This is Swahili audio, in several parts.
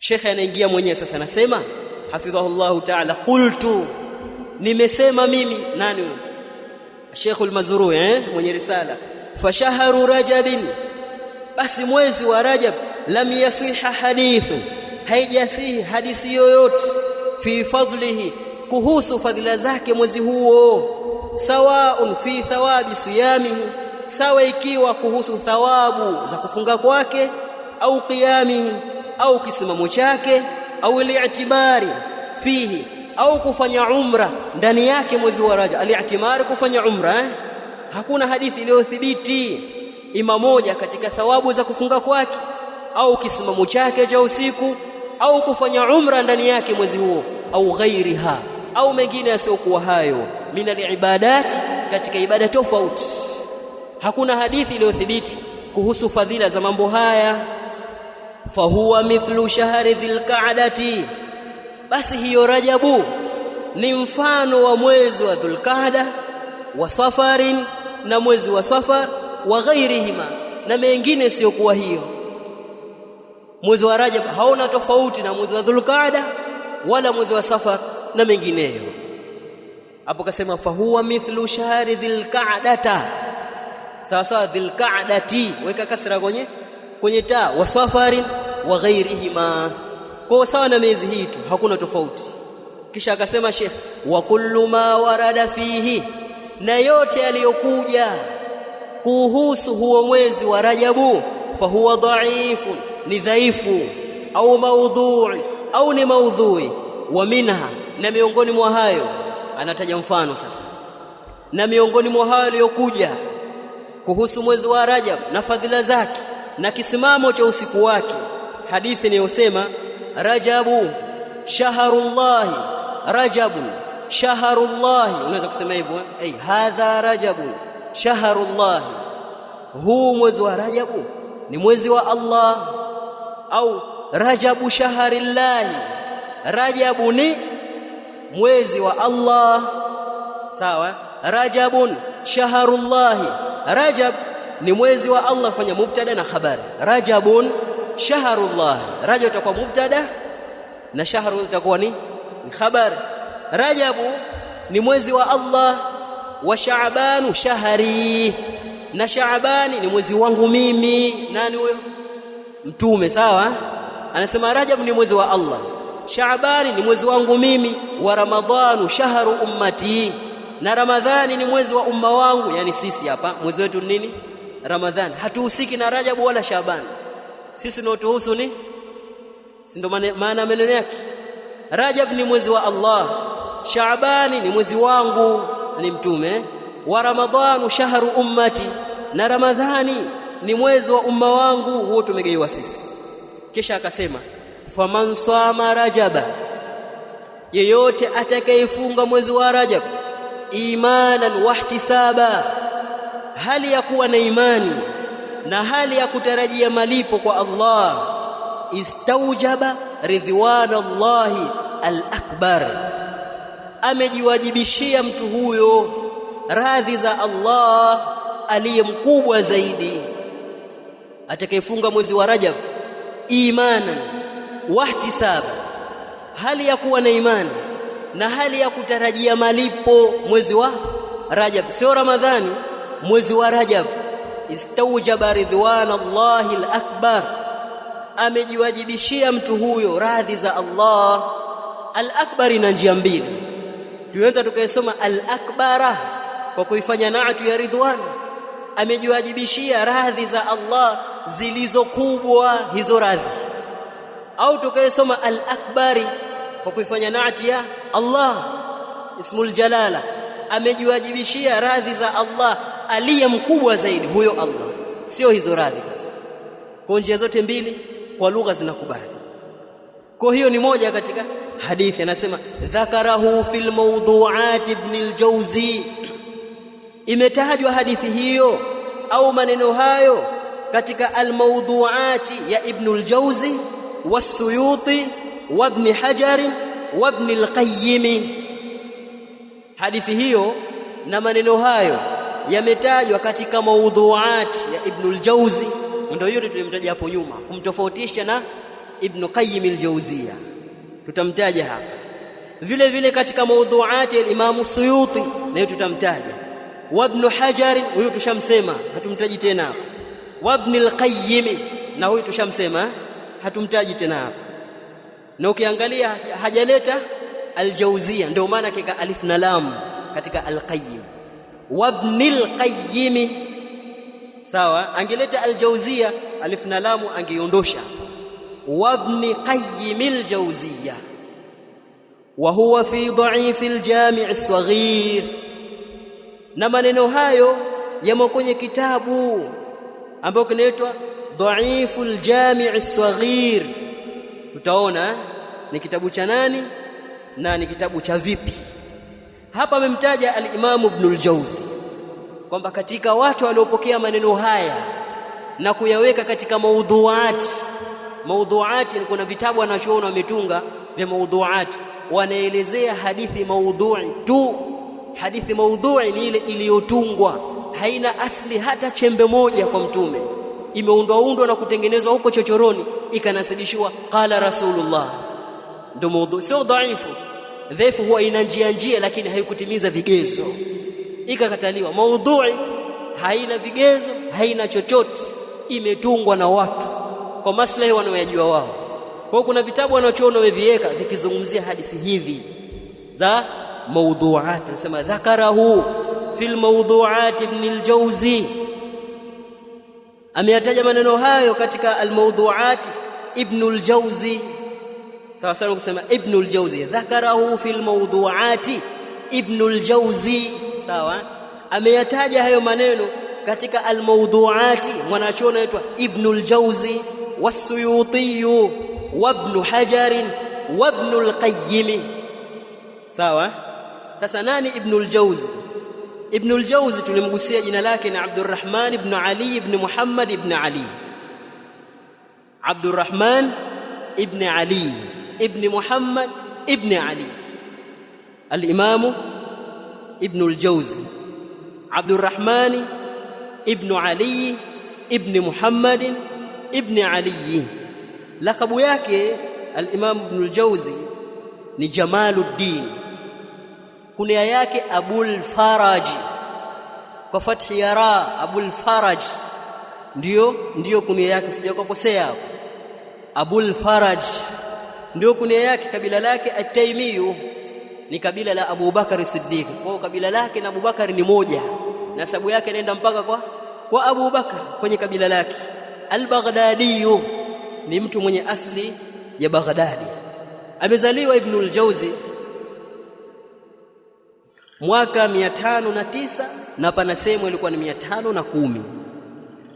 Sheikh anaingia mwenyewe sasa, anasema hafidhahullahu ta'ala, qultu, nimesema mimi. Nani? Sheikh al-Mazrui mwenye risala. Fa shahru rajabin, basi mwezi wa Rajab, lam yasiha hadithu, haijasihi hadithi yoyote, fi fadlihi, kuhusu fadhila zake mwezi huo, sawaun fi thawabi siyamihi, sawa ikiwa kuhusu thawabu za kufunga kwake, au qiyamihi, au kisimamo chake, au al-i'tibari fihi, au kufanya umra ndani yake mwezi wa Rajab. Al-i'timari, kufanya umra, hakuna hadithi iliyothibiti ima moja katika thawabu za kufunga kwake, au kisimamo chake cha usiku, au kufanya umra ndani yake mwezi huo, au ghairiha, au mengine yasiokuwa hayo, min al-ibadat, katika ibada tofauti. Hakuna hadithi iliyothibiti kuhusu fadhila za mambo haya. Fahuwa mithlu shahri dhilqa'dati, basi hiyo Rajabu ni mfano wa mwezi wa Dhulqa'da, wa Safarin, na mwezi wa Safar, wa ghairihima, na mengine sio kuwa hiyo. Mwezi wa Rajab hauna tofauti na mwezi wa Dhulqa'da wala mwezi wa Safar na mengineyo. Hapo kasema fahuwa mithlu shahri dhilqa'data, sawa sawa, dhilqa'dati weka kasra kwenye ta, wa Safarin wa ghairihima, kwa sawa na miezi hii tu, hakuna tofauti. Kisha akasema Sheikh, wa kullu ma warada fihi, na yote yaliyokuja kuhusu huo mwezi wa Rajabu, fahuwa dhaifu, ni dhaifu, au maudhui, au ni maudhui. Wa minha, na miongoni mwa hayo, anataja mfano sasa, na miongoni mwa hayo yaliyokuja kuhusu mwezi wa Rajab na fadhila zake na kisimamo cha usiku wake, hadithi inayosema Rajabu shahrullahi, Rajabu shahrullahi, unaweza kusema hivyo hadha Rajabu shahrullahi, huu mwezi wa Rajabu ni mwezi wa Allah, au Rajabu shahrillahi, Rajabu ni mwezi wa Allah, sawa. Rajabun shahrullahi, Rajab ni mwezi wa Allah, fanya mubtada na khabari. Rajabun shahrullah, Rajab itakuwa mubtada na shahru itakuwa ni khabari. Rajabu ni mwezi wa Allah, wa Shaabanu shahri, na Shaabani ni mwezi wangu mimi. Nani huyo? Mtume, sawa. Anasema Rajab ni mwezi wa Allah, Shaabani ni mwezi wangu mimi, wa Ramadhanu shahru ummati, na Ramadhani ni mwezi wa umma wangu. Yani sisi hapa mwezi wetu nini? Ramadhani. Hatuhusiki na Rajabu wala Shaabani, sisi tunaotuhusu ni, si ndo maana maneno yake. Rajab ni mwezi wa Allah, Shaabani ni mwezi wangu, ni Mtume, wa Ramadhanu shahru ummati, na Ramadhani ni mwezi wa umma wangu, huo tumegeiwa sisi. Kisha akasema faman sama rajaba, yeyote atakayefunga mwezi wa Rajab imanan wa ihtisaba, hali ya kuwa na imani na hali ya kutarajia malipo kwa Allah, istaujaba ridwanallahi al-akbar, amejiwajibishia mtu huyo radhi za Allah aliye mkubwa zaidi. Atakayefunga mwezi wa Rajab imanan wa ihtisaba, hali ya kuwa na imani na hali ya kutarajia malipo mwezi wa Rajab, sio Ramadhani, mwezi wa Rajab, istaujaba ridwanallahi al-akbar, amejiwajibishia mtu huyo radhi za Allah. Al-akbar ina njia mbili, tuweza tukayesoma al-akbara kwa kuifanya naatu ya ridwan, amejiwajibishia radhi za Allah zilizokubwa hizo radhi, au tukayesoma al-akbari kwa kuifanya naati ya Allah ismul jalala, amejiwajibishia radhi za Allah aliye mkubwa zaidi, huyo Allah, sio hizo radhi. Sasa kwa njia zote mbili kwa lugha zinakubali. Kwa hiyo ni moja katika hadithi, anasema dhakarahu fil mawdu'at ibn al-Jawzi, imetajwa hadithi hiyo au maneno hayo katika al-mawdu'ati ya Ibn al-Jawzi was-Suyuti wa Ibn Hajar wa Ibn al-Qayyim. Hadithi hiyo na maneno hayo yametajwa katika mawdu'at ya Ibn al-Jawzi, ndio yote tulimtaja hapo nyuma kumtofautisha na Ibn Qayyim al-Jawziyya, tutamtaja hapa. Vile vile katika maudhuati ya Imam Suyuti nayo tutamtaja. Wa Ibn Hajar, huyu tushamsema, hatumtaji tena hapa. Wa Ibn al-Qayyim, na huyu tushamsema, hatumtaji tena hapa. Na ukiangalia hajaleta al-Jawziyya, ndio maana kika alif na lam katika al-Qayyim. Wa Ibn al-Qayyim, sawa, angeleta al-Jawziyya alif na lam angeiondosha. Wa Ibn Qayyim al-Jawziyya wa huwa fi dha'if al-Jami' as-Saghir. Na maneno hayo yamo kwenye kitabu ambacho kinaitwa Dha'if al-Jami' as-Saghir. Tutaona ni kitabu cha nani na ni kitabu cha vipi. Hapa amemtaja al-Imam Ibn al-Jawzi kwamba katika watu waliopokea maneno haya na kuyaweka katika maudhuati ni kuna vitabu anachoona wametunga vya maudhuati, wanaelezea hadithi maudhui tu. Hadithi maudhui ni ile iliyotungwa, haina asli hata chembe moja kwa mtume, imeundwa na kutengenezwa huko chochoroni, ikanasibishwa qala Rasulullah, ndio maudhui. Sio dhaifu. Dhaifu huwa ina njia lakini haikutimiza vigezo, ikakataliwa. Maudhui haina vigezo, haina chochote, imetungwa na watu kwa maslahi wanayojua wao. Kwa hiyo kuna vitabu wanachoona wameviweka vikizungumzia hadithi hivi za maudhuat. Nasema dhakarahu fil mawdhu'at Ibn al-Jawzi, ameyataja maneno hayo katika al-mawdhu'at Ibn al-Jawzi. sawa sawa kusema Ibn al-Jawzi, dhakarahu fil mawdhu'at Ibn al-Jawzi, sawa, ameyataja hayo maneno katika al-mawdhu'at mwanachuoni anaitwa Ibn al-Jawzi was-Suyuti wa Ibn Hajar wa Ibn al-Qayyim. Sawa. Sasa nani Ibn al-Jawzi? Ibn al-Jawzi tulimgusia jina lake ni Abdurrahman ibn Ali ibn Muhammad ibn Ali. Abdurrahman ibn Ali ibn Muhammad ibn Ali, al-Imam Ibn al-Jawzi Abdurrahman ibn Ali ibn Muhammad ibn Ali. Lakabu yake al-Imam Ibn al-Jawzi ni Jamaluddin, kunia yake Abul Faraj kwa fathi ya ra, Abul Faraj ndio kunia yake, usijakosea hapo. Abul Faraj ndio kunia yake. Kabila lake At-Taymiyu ni kabila la Abu Bakar Siddiq, kwa kabila lake na Abu Bakar ni moja, nasabu yake inaenda mpaka kwa Abu Bakar kwenye kabila lake. Al-Baghdadi ni mtu mwenye asli ya Baghdadi. Amezaliwa Ibn al-Jawzi mwaka 509 na panasema ilikuwa ni 510.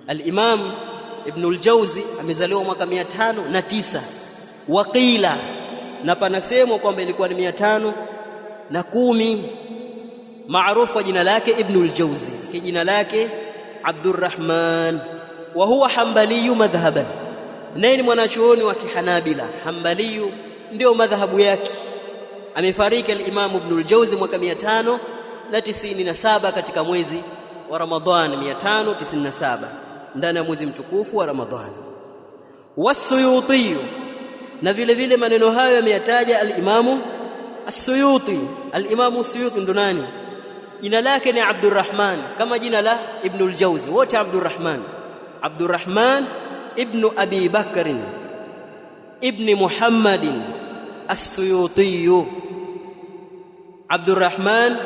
Al-Imam Ibn al-Jawzi amezaliwa mwaka 509, waqila na panasema kwamba ilikuwa ni 510. Maarufu kwa jina lake Ibn al-Jawzi, kijina lake Abdurrahman, wa huwa Hanbali madhhaban, naye ni mwanachuoni wa Kihanabila. Hanbali ndio madhhabu yake. Amefariki al-Imam Ibn al-Jawzi mwaka 597 katika mwezi wa Ramadhan, 597 ndani ya mwezi mtukufu wa Ramadhan. Was-Suyuti, na vile vile maneno hayo yameyataja al-Imam as-Suyuti. Al-Imam as-Suyuti ndo nani? Jina lake ni Abdurrahman kama jina la Ibn al-Jawzi, wote Abdurrahman ibn Abi Bakr ibn Muhammadin as-Suyuti. Abdurrahman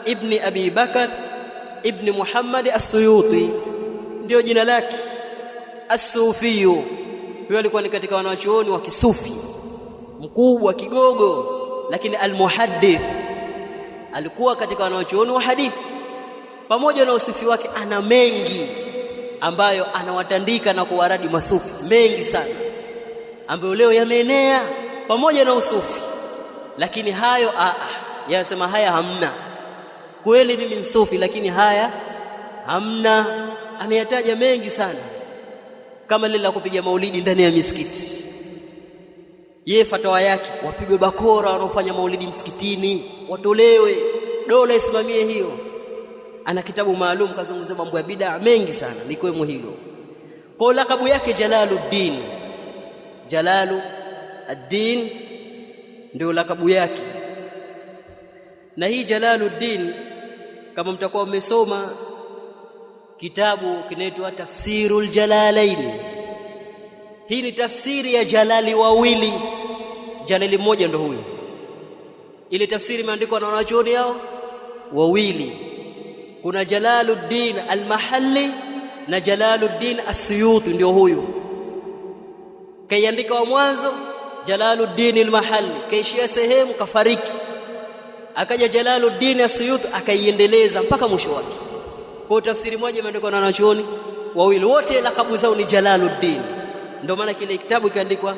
ibn Abi Bakr ibn Muhammad as-Suyuti ndio jina lake. As-Sufi, huyo alikuwa ni katika wanachuoni wa kisufi mkubwa kigogo, lakini al-muhaddith, alikuwa katika wanachuoni wa hadithi. Pamoja na usufi wake ana mengi ambayo anawatandika na kuwaradi masufi mengi sana ambayo leo yameenea pamoja na usufi, lakini hayo yasema haya hamna. Kweli mimi ni sufi lakini haya hamna. Ameyataja mengi sana, kama lile la kupiga maulidi ndani ya misikiti. Yeye fatwa yake wapigwe bakora wanaofanya maulidi msikitini, watolewe dola isimamie hiyo. Ana kitabu maalum kazungumzia mambo ya bid'a mengi sana, likiwemo hilo. Kwa lakabu yake Jalalu ad-Din ndio lakabu yake. Na hii Jalaluddin, kama mtakuwa mmesoma kitabu kinaitwa Tafsirul Jalalain, hii ni tafsiri ya jalali wawili. Jalali mmoja ndo huyu. Ile tafsiri imeandikwa na wanachuoni hao wawili. Kuna Jalaluddin al-Mahalli na Jalaluddin as-Suyuti, ndio huyu. Kaiandika wa mwanzo Jalaluddin al-Mahalli, kaishia sehemu kafariki. Akaja Jalaluddin as-Suyuti akaiendeleza mpaka mwisho wake. Kwa tafsiri moja imeandikwa na wanachuoni wawili, wote lakabu zao ni Jalaluddin. Ndio maana kile kitabu kikaandikwa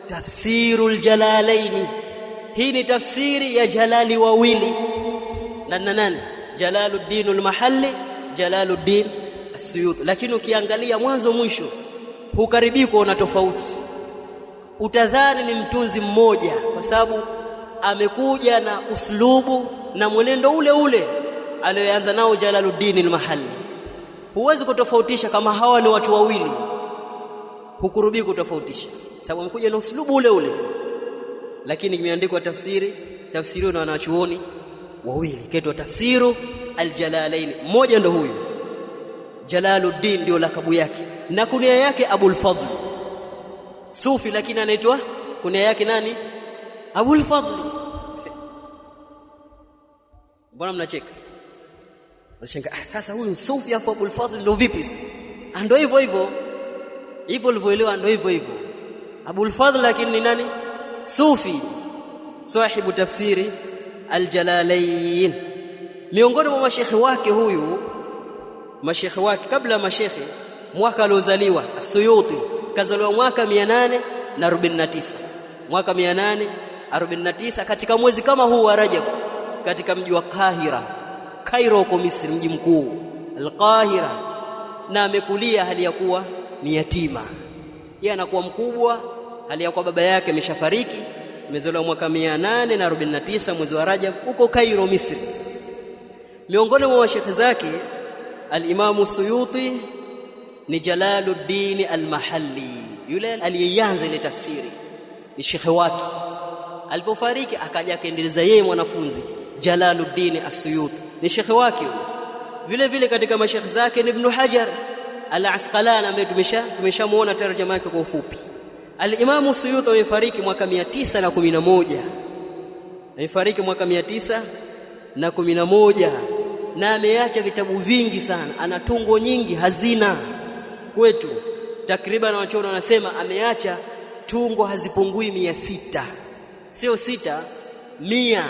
Tafsirul Jalalain. Hii ni tafsiri ya jalali wawili. Nani? Jalaluddin al-Mahalli, Jalaluddin as-Suyuti. Lakini ukiangalia mwanzo mwisho hukaribii kuona tofauti. Utadhani ni mtunzi mmoja, kwa sababu amekuja na uslubu na mwenendo ule ule aliyoanza nao Jalaluddin al-Mahalli. Huwezi kutofautisha kama hawa ni watu wawili, hukurubii kutofautisha, sababu amekuja na uslubu ule ule. Lakini imeandikwa tafsiri na wanachuoni wawili, kaitwa Tafsiru al-Jalalain. Mmoja ndo huyu Jalaluddin, ndio lakabu yake, na kunia yake Abul Fadl. Sufi lakini anaitwa kunia yake nani? Abul Fadl. Mbona mnacheka? Unashangaa, sasa huyu sufi afu Abul Fadl ndio vipi? Ndio hivyo ulivyoelewa, ndio hivyo Abul Fadl, lakini ni nani? Sufi, sahibu tafsiri al-Jalalain. Miongoni mwa mashekhi wake huyu, mashekhi wake kabla mashekhi, mwaka aliozaliwa as-Suyuti kazaliwa mwaka 849, mwaka 849 katika mwezi kama huu wa Rajab, katika mji wa Kairo huko Misri, mji mkuu al-Qahira. Na amekulia hali ya kuwa ni yatima. Yeye anakuwa mkubwa hali ya kuwa baba yake ameshafariki. Amezaliwa mwaka 849 mwezi wa Rajab huko Kairo Misri. Miongoni mwa mashekhi zake al-Imam Suyuti ni Jalaluddin al-Mahalli, yule aliyeanza ile tafsiri ni shekhi wake. Alipofariki akaja akaendeleza yeye mwanafunzi Jalaluddin as-Suyuti, ni shekhi wake. Vile vile katika mashekhi zake ni Ibn Hajar al-Asqalani, ambaye tumeshamuona tarjuma yake kwa ufupi. Al-Imam Suyuti amefariki mwaka 911, amefariki mwaka 911, na ameacha vitabu vingi sana. Ana tungo nyingi, hazina kwetu. Takriban wachona wanasema ameacha tungo hazipungui 600. Sio 6, 100.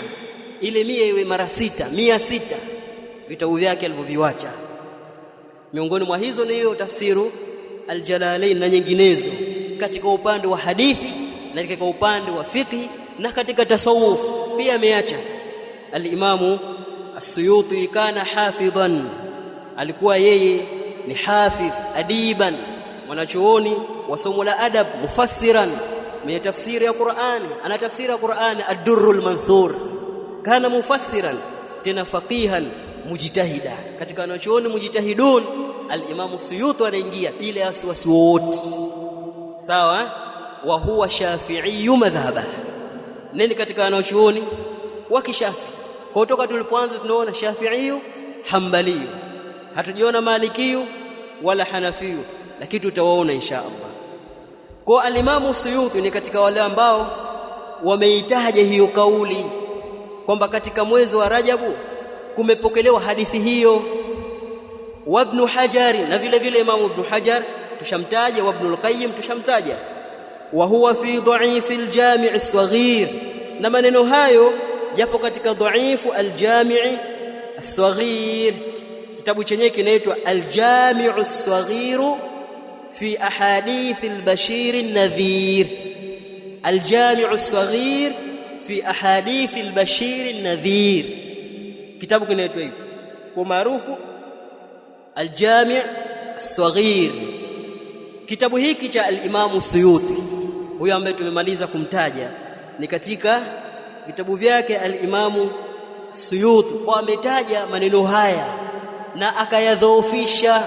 Ile 100 iwe mara 6, 600 vitabu vyake alivyoviacha. Miongoni mwa hizo ni hiyo Tafsiru al-Jalalain na nyinginezo, katika upande wa hadithi na katika upande wa fiqh na katika tasawuf pia ameacha. Al-Imamu as-Suyuti kana hafidhan, alikuwa yeye ni hafidh, adiban, mwanachuoni wa somo la adab, mufassiran, mwenye tafsiri ya Qur'ani. Ana tafsiri ya Qur'ani ad-Durrul Manthur. Kana mufassiran, tena faqihan, mujtahida. Katika wanachuoni mujtahidun al-Imamu Suyuti anaingia bila wasiwasi wote. Sawa? Wa huwa Shafi'i madhhaba. Nini katika wanachuoni wa Kishafi? Kwa kutoka tulipoanza tunaona Shafi'i, Hanbali, hatujiona Maliki wala Hanafi, lakini tutawaona insha Allah. Kwa al-Imamu Suyuti ni katika wale ambao wameitaja hiyo kauli kwamba katika mwezi wa Rajabu kumepokelewa hadithi hiyo. Wa Ibn Hajar, na vile vile Imam Ibn Hajar tushamtaja, wa Ibn al-Qayyim tushamtaja. Wa huwa fi dha'if al-Jami' as-Saghir, na maneno hayo yapo katika dhaifu al-Jami' as-Saghir. Kitabu chenyewe kinaitwa al-Jami' as-Saghir fi ahadith al-Bashir an-Nadhir. Al-Jami' as-Saghir fi ahadith al-Bashir an-Nadhir, kitabu kinaitwa hivyo kwa maarufu al-Jami' as-Saghir. Kitabu hiki cha al-Imam Suyuti, huyo ambaye tumemaliza kumtaja, ni katika vitabu vyake al-Imam Suyuti kwa ametaja maneno haya na akayadhoofisha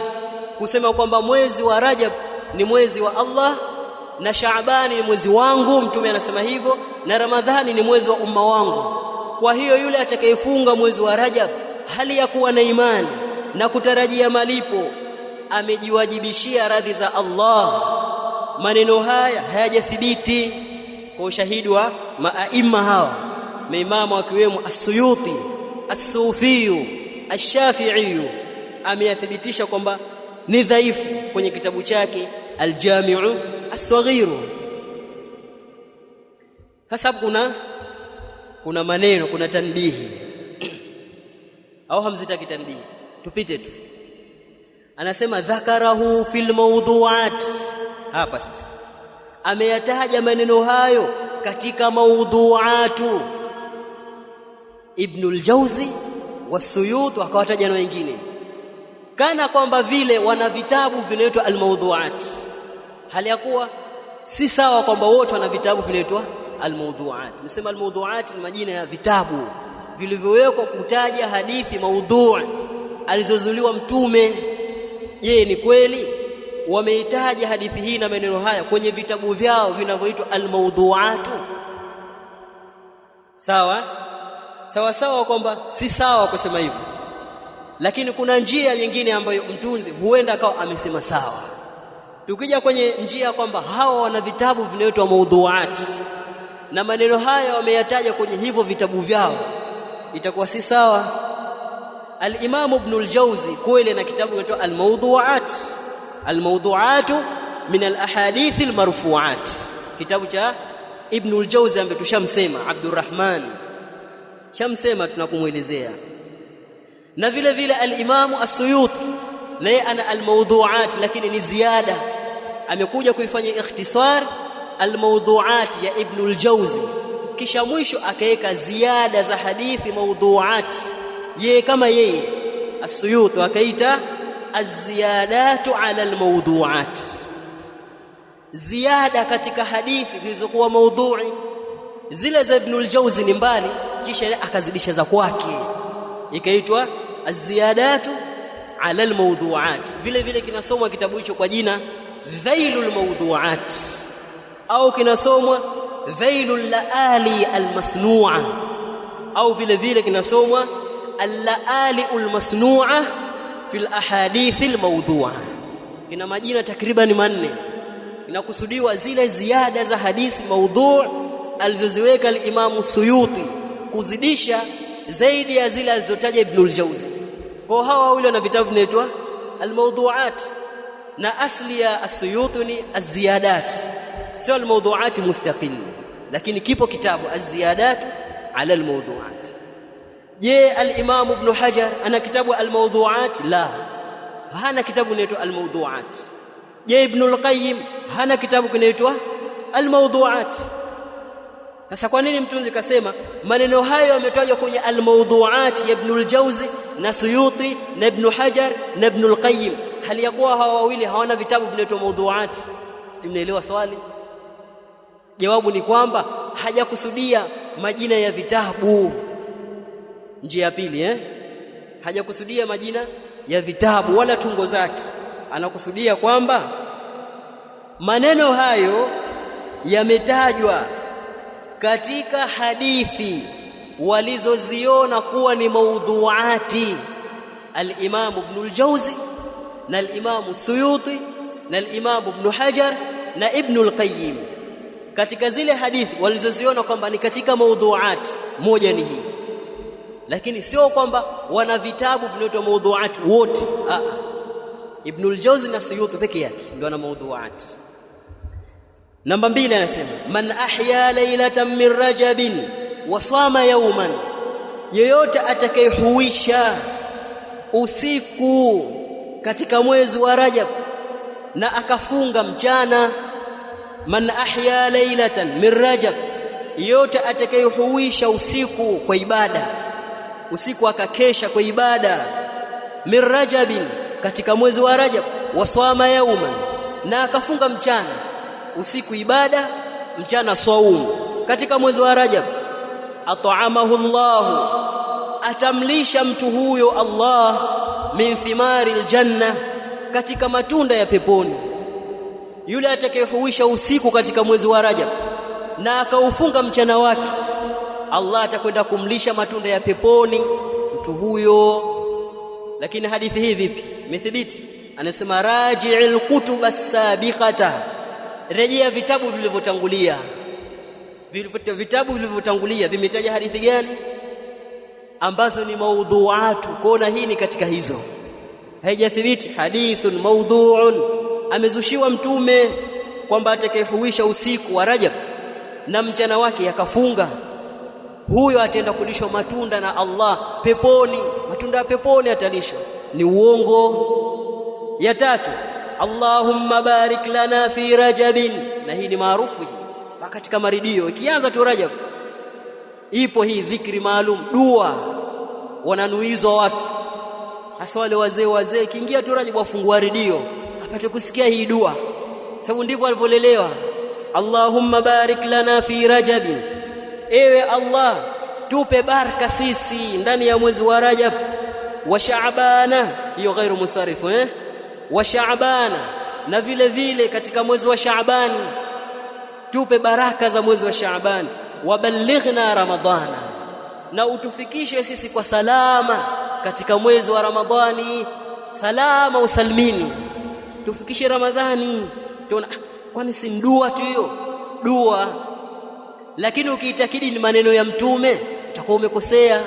kusema kwamba mwezi wa Rajab ni mwezi wa Allah na Shaabani ni mwezi wangu, mtume anasema hivyo, na Ramadhani ni mwezi wa umma wangu. Kwa hiyo yule atakayefunga mwezi wa Rajab hali ya kuwa na imani na kutarajia malipo amejiwajibishia radhi za Allah. Maneno haya hayajathibiti kwa ushahidi wa maaima hawa, maimamu akiwemo As-Suyuti, As-Sufi, Ash-Shafi'i, ameyathibitisha kwamba ni dhaifu kwenye kitabu chake Al-Jami'u As-Saghir. Sasa kuna maneno, kuna tanbihi au hamzitaki tanbihi, tupite tu. Anasema dhakarahu fil mawdhu'at. Hapa sasa ameyataja maneno hayo katika mawdhu'atu Ibn al-Jawzi was-Suyuti, akawataja na wengine kana kwamba vile wana vitabu vinaitwa al-mawdhu'at, hali ya kuwa si sawa kwamba wote wana vitabu vinaitwa al-mawdhu'at. Nasema al-mawdhu'at ni majina ya vitabu vilivyowekwa kutaja hadithi maudhu' alizozuliwa mtume. Je, ni kweli wameitaja hadithi hii na maneno haya kwenye vitabu vyao vinavyoitwa al-mawdhu'at? Sawa kwamba si sawa kusema hivyo, lakini kuna njia nyingine ambayo mtunzi huenda akawa amesema sawa. Tukija kwenye njia kwamba hawa wana vitabu vinaitwa mawdhu'at na maneno haya wameyataja kwenye hivyo vitabu vyao, itakuwa si sawa. Al-Imam Ibn al-Jawzi kweli na kitabu kinaitwa al-Mawdhu'at, al-Mawdhu'atu min al-ahadith al-marfu'at, kitabu cha Ibn al-Jawzi ambaye tushamsema Abdurrahman, shamsema tunakumuelezea. Na vile vile al-Imam As-Suyuti naye ana al-Mawdhu'at, lakini ni ziada, amekuja kuifanya ikhtisar al-Mawdhu'at ya Ibn al-Jawzi, kisha mwisho akaweka ziada za hadithi mawdhu'at. Kama yeye As-Suyuti akaita az-ziyadatu ala al-mawdhu'at, ziada katika hadithi zilizokuwa maudhui. Zile za Ibn al-Jawzi ni mbali, kisha akazidisha za kwake, ikaitwa az-ziyadatu ala al-mawdhu'at. Vile vile kinasomwa kitabu hicho kwa jina Dhailul Mawdhu'at, au kinasomwa Dhailul Laali al-Masnu'a, au vile vile kinasomwa Al-Laali al-Masnu'a fi al-ahadith al-mawdhu'a. Ina majina takriban 4. Inakusudiwa zile ziada za hadithi maudhu' alizoziweka al-Imam Suyuti kuzidisha zaidi ya zile alizotaja Ibn al-Jawzi. Kwa hawa wale wana vitabu vinaitwa al-mawdhu'at, na asli ya As-Suyuti ni az-ziyadat, sio al-mawdhu'at mustaqil, lakini kipo kitabu az-ziyadat ala al-mawdhu'at. Je, al-Imam Ibn Hajar ana kitabu al-mawdhu'at? La, hana kitabu kinaitwa al-mawdhu'at. Je, Ibn al-Qayyim hana kitabu kinaitwa al-mawdhu'at? Sasa kwa nini mtunzi kasema maneno hayo yametajwa kwenye al-mawdhu'at ya Ibn al-Jawzi na Suyuti na Ibn Hajar na Ibn al-Qayyim, hali ya kuwa hawa wawili hawana vitabu vinaitwa mawdhu'at? Mnaelewa swali? Jawabu ni kwamba hajakusudia majina ya vitabu. Njia ya pili, hajakusudia majina ya vitabu wala tungo zake, anakusudia kwamba maneno hayo yametajwa katika hadithi walizoziona kuwa ni maudhuati al-Imam Ibn al-Jawzi na al-Imam Suyuti na al-Imam Ibn Hajar na Ibn al-Qayyim. Katika zile hadithi walizoziona kwamba ni katika maudhuati, moja ni hii, lakini sio kwamba wana vitabu vinaitwa maudhuat wote. Ibn al-Jawzi na Suyuti peke yake ndio wana maudhuat. Namba 2 anasema man ahya laylatan min rajabin wa sama yawman, yeyote atakayehuisha usiku katika mwezi wa Rajab na akafunga mchana. Man ahya laylatan min rajab, yeyote atakayehuisha usiku kwa ibada, usiku akakesha kwa ibada, min rajabin, katika mwezi wa Rajab, wasama yauman, na akafunga mchana, usiku ibada, mchana saum, katika mwezi wa Rajab, at'amahu Allah, atamlisha mtu huyo Allah min thimari aljanna, katika matunda ya peponi. yule atakayehuisha usiku katika mwezi wa Rajab na akaufunga mchana wake, Allah atakwenda kumlisha matunda ya peponi mtu huyo. Lakini hadithi hii vipi? Imethibiti. Anasema raji'il kutub as-sabiqata, rejea vitabu vilivyotangulia. Vitabu vilivyotangulia vimetaja hadithi gani ambazo ni maudhuatu? Kuona hii ni katika hizo, haijathibiti. Hadithun maudhu'un, amezushiwa mtume kwamba atakayehuisha usiku wa Rajab na mchana wake yakafunga, huyo ataenda kulishwa matunda na Allah peponi, matunda ya peponi atalishwa. Ni uongo. Ya tatu, Allahumma barik lana fi Rajabin, na hii ni maarufu hii katika maridio. Ikianza tu Rajab ipo hii dhikri maalum, dua wananuizwa watu, hasa wale wazee kiingia tu Rajab wafungua redio apate kusikia hii dua, sababu ndivyo alivyolelewa. Allahumma barik lana fi Rajabin, ewe Allah tupe baraka sisi ndani ya mwezi wa Rajab, wa Shaabana, hiyo ghairu musarifu wa Shaabana, na vile vile katika mwezi wa Shaabani tupe baraka za mwezi wa Shaabani, waballighna Ramadhana, na utufikishe sisi kwa salama katika mwezi wa Ramadhani, salama usalmini, tufikishe Ramadhani. Tuona kwani si dua tu hiyo? Dua. Lakini ukiitakidi ni maneno ya mtume utakuwa umekosea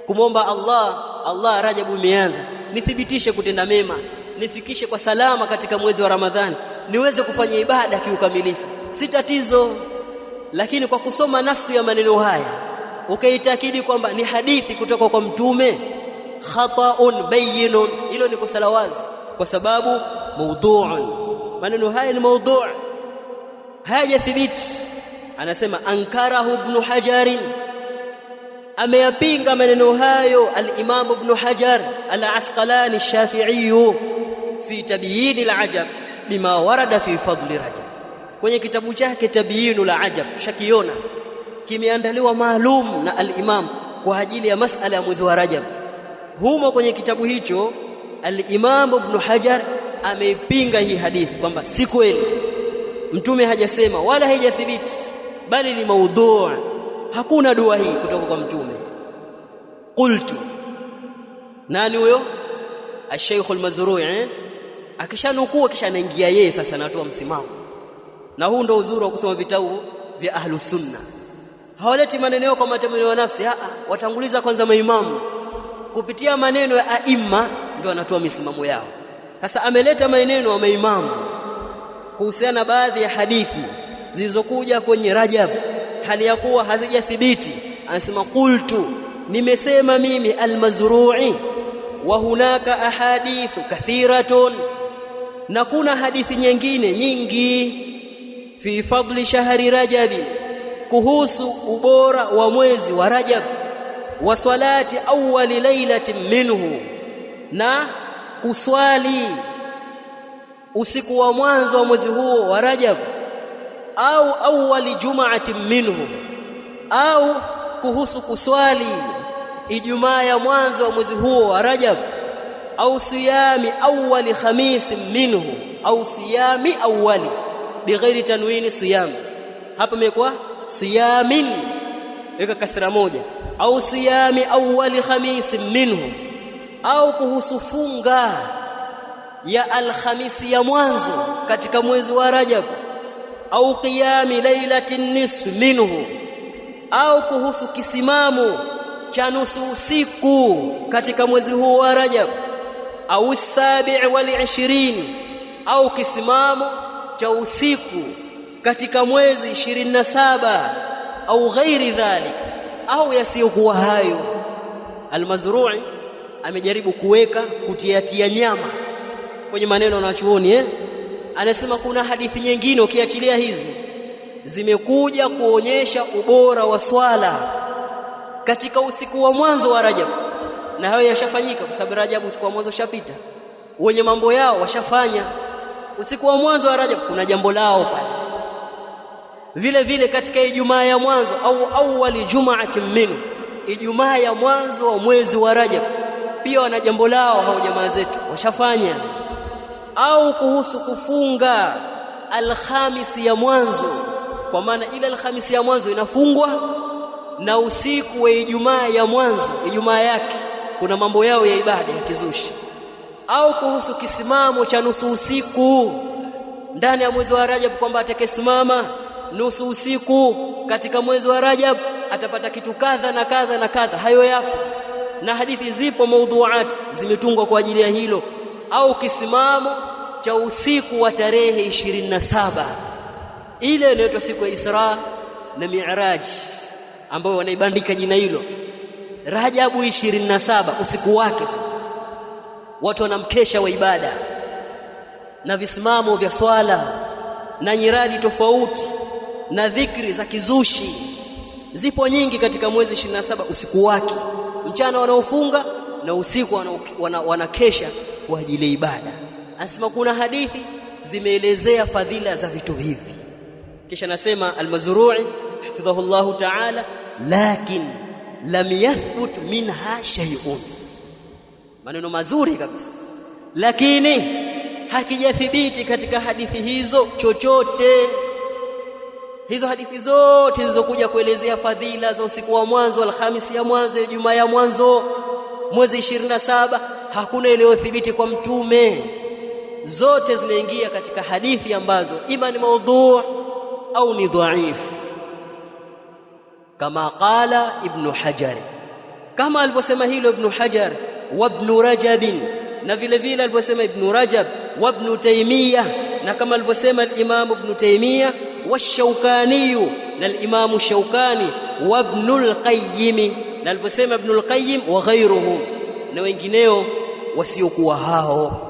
kumwomba Allah, Rajabu imeanza, nithibitishe kutenda mema, nifikishe kwa salama katika mwezi wa Ramadhani, niweze kufanya ibada kiukamilifu, si tatizo. Lakini kwa kusoma nasu ya maneno haya ukaitakidi kwamba ni hadithi kutoka kwa mtume, khata'un bayyinun, hilo ni kosa la wazi, kwa sababu maudhu'un, maneno haya ni maudhu', hayajathibiti. Anasema ankarahu Ibn Hajar, ameyapinga maneno hayo al-Imam Ibn Hajar al-Asqalani ash-Shafi'i fi Tabyin al-Ajab bima warada fi fadli Rajab, kwenye kitabu chake Tabyin al-Ajab. Shakiona kimeandaliwa maalum na al-Imam kwa ajili ya masala ya mwezi wa Rajab. Humo kwenye kitabu hicho al-Imam Ibn Hajar ameipinga hii hadithi kwamba si kweli, mtume hajasema wala haijathibiti, bali ni maudhu', hakuna dua hii kutoka kwa mtume. Qultu, nani huyo? Al-Sheikh al-Mazrui akishanukua kisha anaingia yeye sasa anatoa msimamo. Na huu ndio uzuri wa kusoma vitabu vya Ahlus Sunna, hawaleti maneno kwa matamanio ya nafsi, watanguliza kwanza maimamu, kupitia maneno ya aima ndio wanatoa misimamo yao. Sasa ameleta maneno ya maimamu kuhusiana baadhi ya hadithi zilizokuja kwenye Rajab hali ya kuwa hazijathibiti. Anasema qultu, nimesema mimi al-Mazrui, wa hunaka ahadithu kathiratun, na kuna hadithi nyingine nyingi, fi fadli shahri Rajab, kuhusu ubora wa mwezi wa Rajab, wa salati awwali lailatin minhu, na kuswali usiku wa mwanzo wa mwezi huo wa Rajab, au awwali jum'atin minhu, au kuhusu kuswali Ijumaa ya mwanzo wa mwezi huo wa Rajab, au siyami awwali khamisin minhu, au siyami awwali bighairi tanwini siyam, hapa imekuwa siyamin, weka kasra moja, au siyami awwali khamisin minhu, au kuhusu funga ya alhamisi ya mwanzo katika mwezi wa Rajab, au qiyami lailatin nisf minhu, au kuhusu kisimamo cha nusu usiku katika mwezi huu wa Rajab, au 27, au kisimamo cha usiku katika mwezi 27, au ghairi dhalik, au yasiyokuwa hayo. Al-Mazrui amejaribu kuweka kutiatia nyama kwenye maneno na chuoni Anasema kuna hadithi nyingine ukiachilia hizi zimekuja kuonyesha ubora wa swala katika usiku wa mwanzo wa Rajab, na hayo yashafanyika kwa sababu Rajab usiku wa mwanzo ushapita, wenye mambo yao washafanya. Usiku wa mwanzo wa Rajab kuna jambo lao pale. Vile vile katika Ijumaa ya mwanzo au awwali jum'atin minhu, Ijumaa ya mwanzo wa mwezi wa Rajab pia wana jambo lao hao jamaa zetu washafanya. Au kuhusu kufunga alhamisi ya mwanzo, kwa maana ile alhamisi ya mwanzo inafungwa na usiku wa Ijumaa ya mwanzo, Ijumaa yake kuna mambo yao ya ibada ya kizushi, au kuhusu kisimamo cha nusu usiku ndani ya mwezi wa Rajab, kwamba atakayesimama nusu usiku katika mwezi wa Rajab atapata kitu kadha na kadha na kadha. Hayo yapo na hadithi zipo, maudhuat zimetungwa kwa ajili ya hilo. Au kisimamo cha usiku wa tarehe 27, ile inaitwa siku ya Isra na Mi'raj, ambao wanaibandika jina hilo Rajabu 27, usiku wake. Sasa watu wanamkesha wa ibada na visimamo vya swala na nyiradi tofauti na dhikri za kizushi, zipo nyingi katika mwezi 27 usiku wake. Mchana wanaofunga na usiku wanakesha kwa ajili ya ibada. Anasema kuna hadithi zimeelezea fadhila za vitu hivi. Kisha nasema al-Mazrui hafidhahullahu ta'ala, lakin lam yathbut minha shay'un. Maneno mazuri kabisa, lakini hakijathibiti katika hadithi hizo chochote. Hizo hadithi zote zilizokuja kuelezea fadhila za usiku wa mwanzo, alhamisi ya mwanzo, Ijumaa ya mwanzo, mwezi 27, hakuna iliyothibiti kwa mtume. Zote zinaingia katika hadithi ambazo ima ni maudhu' au ni dhaif, kama qala Ibn Hajar, kama alivyosema hilo Ibn Hajar wa Ibn Rajab, na vile vile alivyosema Ibn Rajab wa Ibn Taymiyyah, na kama alivyosema al-Imam Ibn Taymiyyah wa Shawkani, na al-Imam Shawkani wa Ibn al-Qayyim, na alivyosema Ibn al-Qayyim wa ghayruhum, na wengineo wasiokuwa hao.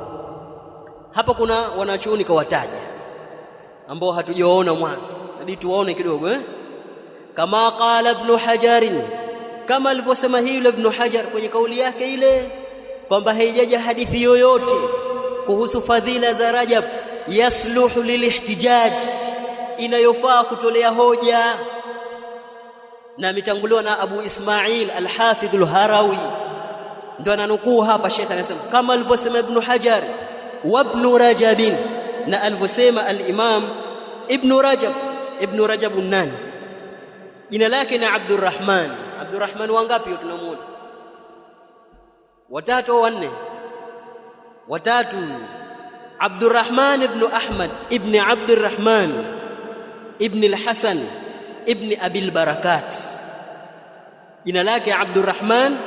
Hapa kuna wanachuoni kawataja ambao hatujaona mwanzo, inabidi tuwaone kidogo kama qala Ibn Hajar, kama alivyosema hilo Ibn Hajar kwenye kauli yake ile kwamba haijaja hadithi yoyote kuhusu fadhila za Rajab yasluhu lilihtijaj, inayofaa kutolea hoja, na mitanguliwa na Abu Ismail al-Hafidh al-Harawi. Ndio ananukuu hapa Sheikh anasema kama alivyosema Ibn Hajar wa Ibn Rajab, na alivyosema al-Imam Ibn Rajab. Ibn Rajab nani? Jina lake na Abdurrahman. Abdurrahman wangapi tunamuona? Watatu au wanne? Watatu. Abdurrahman ibn Ahmad ibn Abdurrahman ibn al-Hasan ibn Abi al-Barakat. Jina lake Abdurrahman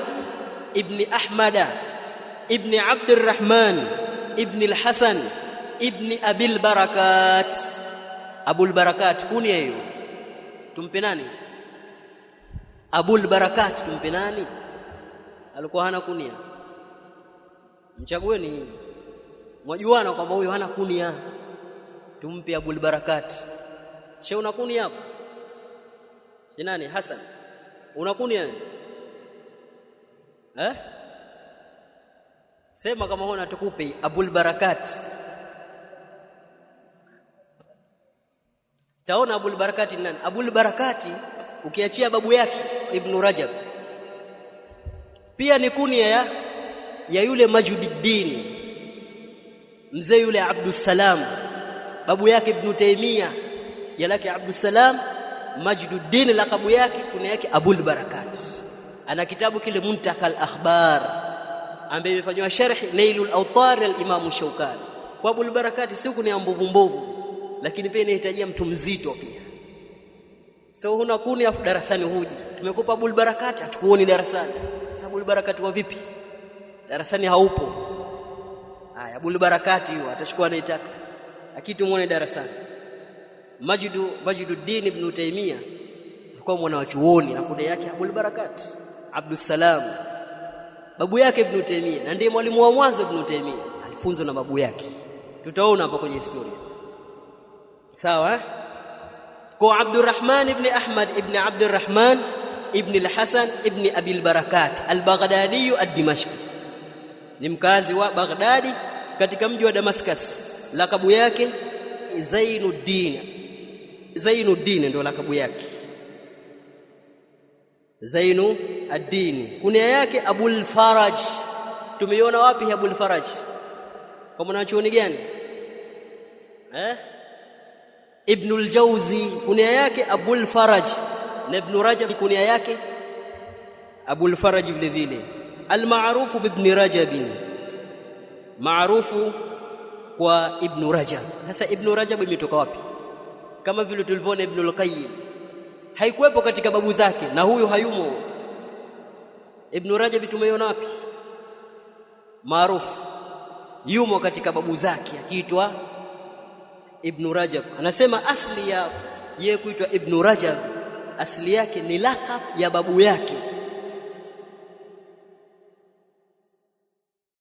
ibn Ahmad ibn Abdurrahman ibn al-Hasan ibn Abi al-Barakat. Abu al-Barakat kunia hiyo tumpe nani? Abu al-Barakat tumpe nani? Alikuwa hana kunia, mchagueni. Mwajuana kwamba huyu hana kunia, tumpe Abu al-Barakat. Sheikh una kunia hapo? Si nani? Hasan una kunia? Sema kama huna tukupe Abu al-Barakat. Taona Abu al-Barakat ni nani? Abu al-Barakat ukiachia babu yake Ibn Rajab, pia ni kunia ya yule Majuddin, mzee yule Abdus Salam, babu yake Ibn Taymiyyah, yalake Abdus Salam, Majduddin lakabu yake, kuna yake Abu al-Barakat. Ana kitabu kile Muntaka al-Akhbar ambaye imefanywa sharh Nailul Awtar al-Imam Shawkani. Kwa Abu al-Barakat si kuna mbovu mbovu, lakini pia inahitaji mtu mzito pia. So huna kuni afu darasani huji, tumekupa Abu al-Barakat hatukuoni darasani. Sababu Abu al-Barakat wa vipi? Darasani haupo. Haya, Abu al-Barakat hiyo atachukua anaitaka, akitumuone darasani. Majduddin ibn Taymiyyah alikuwa mwana wa chuoni, na kuda yake Abu al-Barakat Abdus Salam, babu yake Ibn Taymiyyah, na ndiye mwalimu wa mwanzo Ibn Taymiyyah, alifunzwa na babu yake. Tutaona hapo kwenye historia. Sawa? Kwa Abdurrahman ibn Ahmad ibn Abdurrahman ibn al-Hasan ibn Abi al-Barakat al-Baghdadi ad-Dimashqi, ni mkazi wa Baghdadi katika mji wa Damascus. Lakabu yake Zainuddin ndio lakabu yake, Zainu ad-Din. Kunia yake Abul Faraj. Tumeiona wapi Abul Faraj? Kwa mwanachuoni gani? Ibn al-Jawzi kunia yake Abul Faraj, na Ibn Rajab kunia yake Abul Faraj vile vile. Al-maarufu ibn Rajab, maarufu kwa Ibn Rajab. Sasa Ibn Rajab imetoka wapi? Kama vile tulivyoona Ibn al-Qayyim haikuwepo katika babu zake, na huyo hayumo. Ibn Rajab tumeiona wapi? Maarufu yumo katika babu zake akiitwa Ibn Rajab. Anasema asli ya yeye kuitwa Ibn Rajab, asli yake ni laqab ya babu yake.